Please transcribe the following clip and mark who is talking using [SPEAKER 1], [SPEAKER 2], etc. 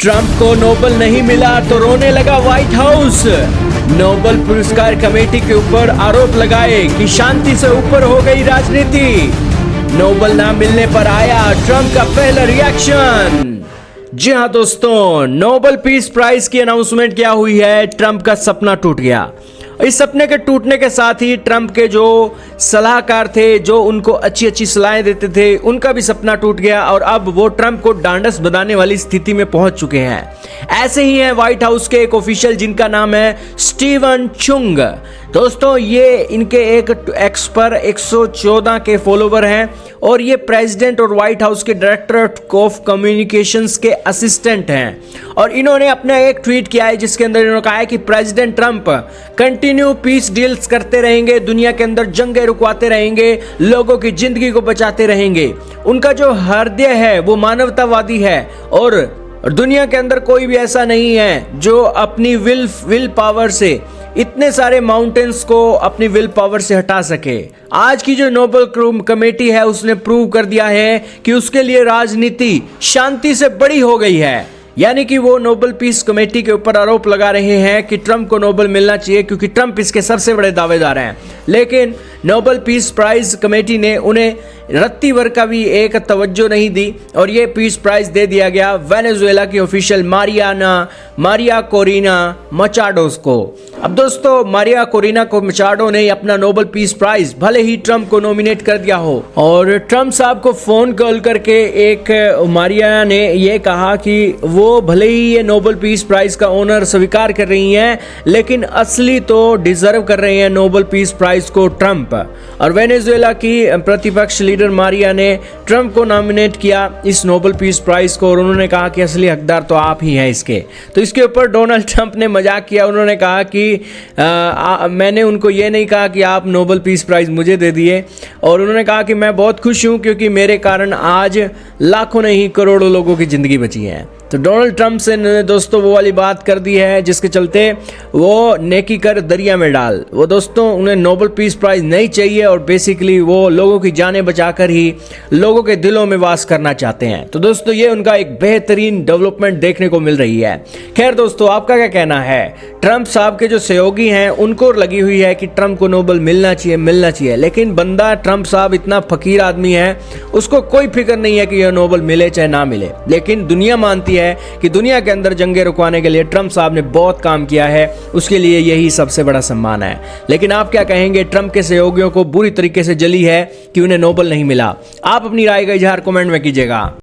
[SPEAKER 1] Trump को Nobel नहीं मिला तो रोने लगा व्हाइट हाउस। नोबेल पुरस्कार कमेटी के ऊपर आरोप लगाए कि शांति से ऊपर हो गई राजनीति। नोबेल ना मिलने पर आया ट्रंप का पहला रिएक्शन। जी हाँ दोस्तों, नोबेल पीस प्राइज की अनाउंसमेंट क्या हुई है। ट्रंप का सपना टूट गया। इस सपने के टूटने के साथ ही ट्रंप के जो सलाहकार थे, जो उनको अच्छी अच्छी सलाहें देते थे, उनका भी सपना टूट गया और अब वो ट्रंप को डांडस बधाने वाली स्थिति में पहुंच चुके हैं। ऐसे ही है व्हाइट हाउस के एक ऑफिशियल जिनका नाम है स्टीवन चुंग। दोस्तों, ये इनके एक एक्स पर 114 के फॉलोवर हैं और ये प्रेसिडेंट और व्हाइट हाउस के डायरेक्टर ऑफ कम्युनिकेशंस के असिस्टेंट हैं। और इन्होंने अपना एक ट्वीट किया है जिसके अंदर इन्होंने कहा है कि President Trump continue peace deals करते रहेंगे, दुनिया के अंदर जंगें रुकवाते रहेंगे, लोगों की जिंदगी को बचाते रहेंगे। उनका जो हृदय है वो मानवतावादी है और दुनिया के अंदर कोई भी ऐसा नहीं है जो अपनी विल पावर से इतने सारे माउंटेन्स को अपनी विल पावर से हटा सके। आज की जो नोबेल कमेटी है उसने प्रूव कर दिया है कि उसके लिए राजनीति शांति से बड़ी हो गई है। यानी कि वो नोबेल पीस कमेटी के ऊपर आरोप लगा रहे हैं कि ट्रंप को नोबेल मिलना चाहिए क्योंकि ट्रंप इसके सबसे बड़े दावेदार हैं। लेकिन नोबेल पीस प्राइज कमेटी ने उन्हें रत्ती भर का भी एक तवज्जो नहीं दी और ये पीस प्राइज दे दिया गया वेनेजुएला की ऑफिशियल मारिया कोरिना मचाडो को। अब दोस्तों, मारिया कोरिना को मचाडो ने अपना नोबेल पीस प्राइज भले ही ट्रंप को नॉमिनेट कर दिया हो और ट्रंप साहब को फोन कॉल करके एक मारिया ने ये कहा कि वो भले ही ये नोबेल पीस प्राइज का ऑनर स्वीकार कर रही हैं, लेकिन असली तो डिजर्व कर रहे हैं नोबेल पीस प्राइज को ट्रंप। और वेनेजुएला की प्रतिपक्ष लीडर मारिया ने ट्रंप को नॉमिनेट किया इस नोबेल पीस प्राइज को और उन्होंने कहा कि असली हकदार तो आप ही हैं इसके। तो इसके ऊपर डोनाल्ड ट्रंप ने मजाक किया। उन्होंने कहा कि मैंने उनको ये नहीं कहा कि आप नोबेल पीस प्राइज मुझे दे दिए, और उन्होंने कहा कि मैं बहुत खुश हूँ क्योंकि मेरे कारण आज लाखों नहीं करोड़ों लोगों की जिंदगी बची है। तो डोनाल्ड ट्रंप से ने दोस्तों वो वाली बात कर दी है जिसके चलते वो नेकी कर दरिया में डाल। वो दोस्तों उन्हें नोबेल पीस प्राइज नहीं चाहिए और बेसिकली वो लोगों की जानें बचाकर ही लोगों के दिलों में वास करना चाहते हैं। तो दोस्तों, ये उनका एक बेहतरीन डेवलपमेंट देखने को मिल रही है। खैर दोस्तों, आपका क्या कहना है। ट्रंप साहब के जो सहयोगी हैं उनको लगी हुई है कि ट्रंप को नोबेल मिलना चाहिए, लेकिन बंदा ट्रंप साहब इतना फकीर आदमी है, उसको कोई फिक्र नहीं है कि यह नोबेल मिले चाहे ना मिले। लेकिन दुनिया मानती है कि दुनिया के अंदर जंगे रुकवाने के लिए ट्रंप साहब ने बहुत काम किया है, उसके लिए यही सबसे बड़ा सम्मान है। लेकिन आप क्या कहेंगे, ट्रंप के सहयोगियों को बुरी तरीके से जली है कि उन्हें नोबेल नहीं मिला। आप अपनी राय का इजहार कमेंट में कीजिएगा।